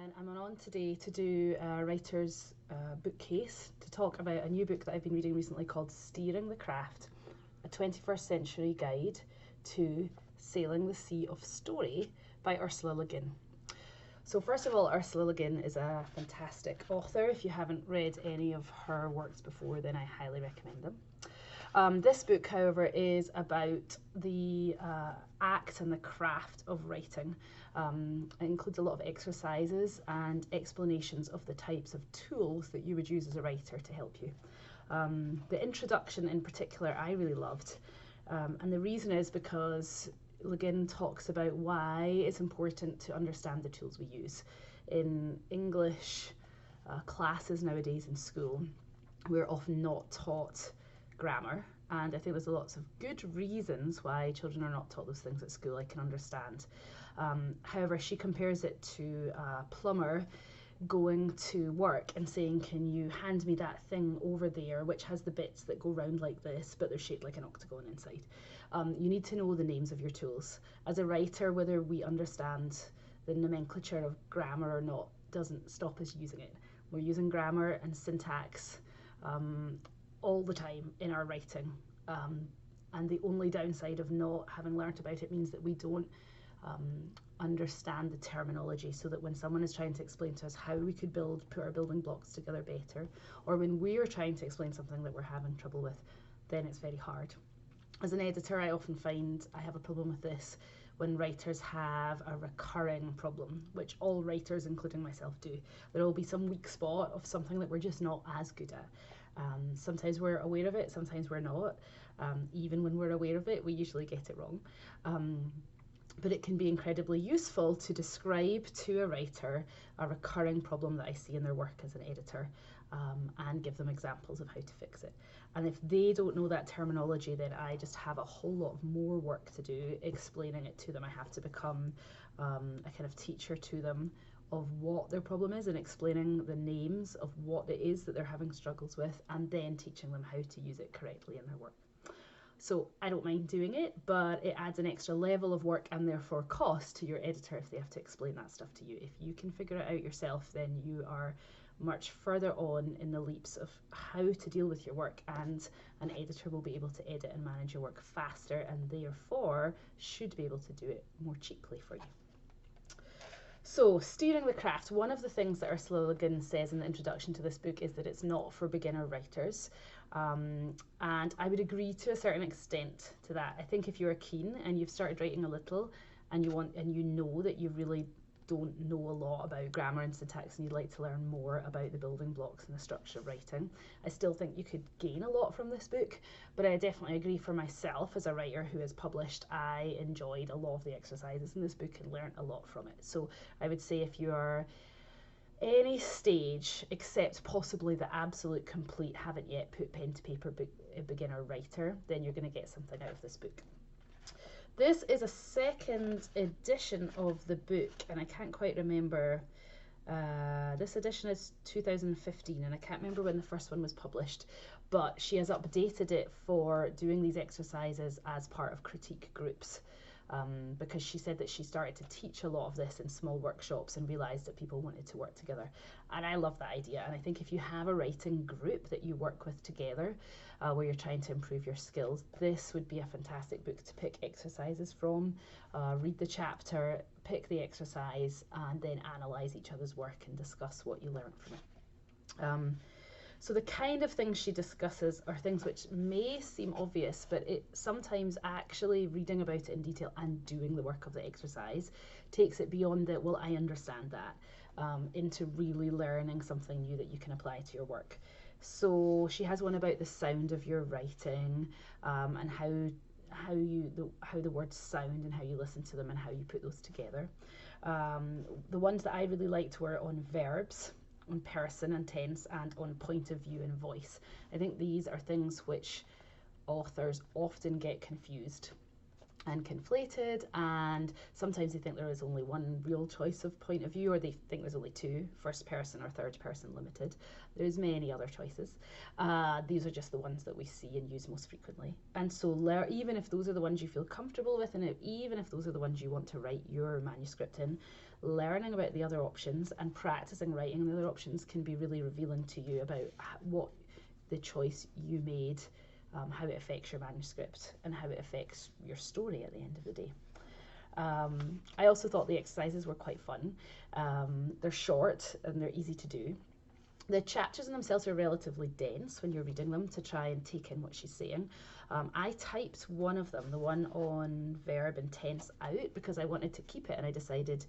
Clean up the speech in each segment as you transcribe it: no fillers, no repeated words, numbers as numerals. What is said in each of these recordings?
and I'm on today to do a writer's bookcase to talk about a new book that I've been reading recently called Steering the Craft, a 21st century guide to sailing the sea of story by Ursula Le Guin. So first of all, Ursula Le Guin is a fantastic author. If you haven't read any of her works before, then I highly recommend them. This book, however, is about the act and the craft of writing. It includes a lot of exercises and explanations of the types of tools that you would use as a writer to help you. The introduction in particular I really loved, and the reason is because Le Guin talks about why it's important to understand the tools we use. In English classes nowadays in school, we're often not taught grammar, and I think there's lots of good reasons why children are not taught those things at school. I can understand. However, she compares it to a plumber going to work and saying, can you hand me that thing over there which has the bits that go round like this but they're shaped like an octagon inside. You need to know the names of your tools. As a writer, whether we understand the nomenclature of grammar or not doesn't stop us using it. We're using grammar and syntax all the time in our writing, and the only downside of not having learnt about it means that we don't understand the terminology, so that when someone is trying to explain to us how we could put our building blocks together better, or when we're trying to explain something that we're having trouble with, then it's very hard. As an editor, I often find I have a problem with this when writers have a recurring problem, which all writers, including myself, do. There will be some weak spot of something that we're just not as good at. Sometimes we're aware of it, sometimes we're not. Even when we're aware of it, we usually get it wrong. But it can be incredibly useful to describe to a writer a recurring problem that I see in their work as an editor, and give them examples of how to fix it. And if they don't know that terminology, then I just have a whole lot more work to do explaining it to them. I have to become a kind of teacher to them of what their problem is and explaining the names of what it is that they're having struggles with, and then teaching them how to use it correctly in their work. So I don't mind doing it, but it adds an extra level of work and therefore cost to your editor if they have to explain that stuff to you. If you can figure it out yourself, then you are much further on in the leaps of how to deal with your work, and an editor will be able to edit and manage your work faster, and therefore should be able to do it more cheaply for you. So, steering the craft. One of the things that Ursula Le Guin says in the introduction to this book is that it's not for beginner writers. And I would agree to a certain extent to that. I think if you're keen and you've started writing a little, and you know that you really don't know a lot about grammar and syntax, and you'd like to learn more about the building blocks and the structure of writing, I still think you could gain a lot from this book. But I definitely agree, for myself as a writer who has published, I enjoyed a lot of the exercises in this book and learned a lot from it. So I would say if you are any stage except possibly the absolute complete haven't yet put pen to paper beginner writer, then you're going to get something out of this book. This is a second edition of the book, and I can't quite remember. This edition is 2015, and I can't remember when the first one was published, but she has updated it for doing these exercises as part of critique groups. Because she said that she started to teach a lot of this in small workshops and realised that people wanted to work together. And I love that idea, and I think if you have a writing group that you work with together, where you're trying to improve your skills, this would be a fantastic book to pick exercises from, read the chapter, pick the exercise, and then analyse each other's work and discuss what you learned from it. So the kind of things she discusses are things which may seem obvious, but it sometimes actually reading about it in detail and doing the work of the exercise takes it beyond the, well, I understand that, into really learning something new that you can apply to your work. So she has one about the sound of your writing, and how the words sound and how you listen to them and how you put those together. The ones that I really liked were on verbs, on person and tense, and on point of view and voice. I think these are things which authors often get confused and conflated, and sometimes they think there is only one real choice of point of view, or they think there's only two, first person or third person limited. There's many other choices. These are just the ones that we see and use most frequently. And so even if those are the ones you feel comfortable with, and even if those are the ones you want to write your manuscript in, learning about the other options and practicing writing the other options can be really revealing to you about what the choice you made, how it affects your manuscript, and how it affects your story at the end of the day. I also thought the exercises were quite fun. They're short and they're easy to do. The chapters in themselves are relatively dense when you're reading them to try and take in what she's saying. I typed one of them, the one on verb and tense, out because I wanted to keep it, and I decided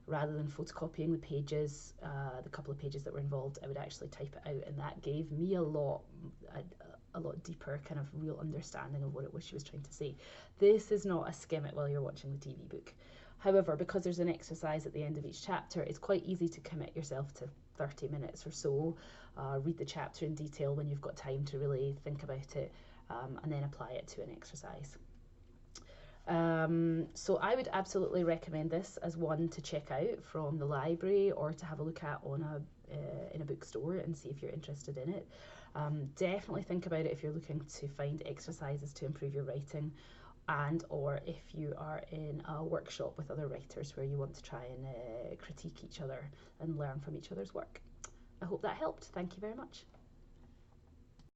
rather than photocopying the pages, the couple of pages that were involved, I would actually type it out, and that gave me a lot deeper kind of real understanding of what it was she was trying to say. This is not a skim it while you're watching the TV book. However, because there's an exercise at the end of each chapter, it's quite easy to commit yourself to 30 minutes or so, read the chapter in detail when you've got time to really think about it, and then apply it to an exercise. So I would absolutely recommend this as one to check out from the library or to have a look at on in a bookstore and see if you're interested in it. Definitely think about it if you're looking to find exercises to improve your writing, and or if you are in a workshop with other writers where you want to try and critique each other and learn from each other's work. I hope that helped. Thank you very much.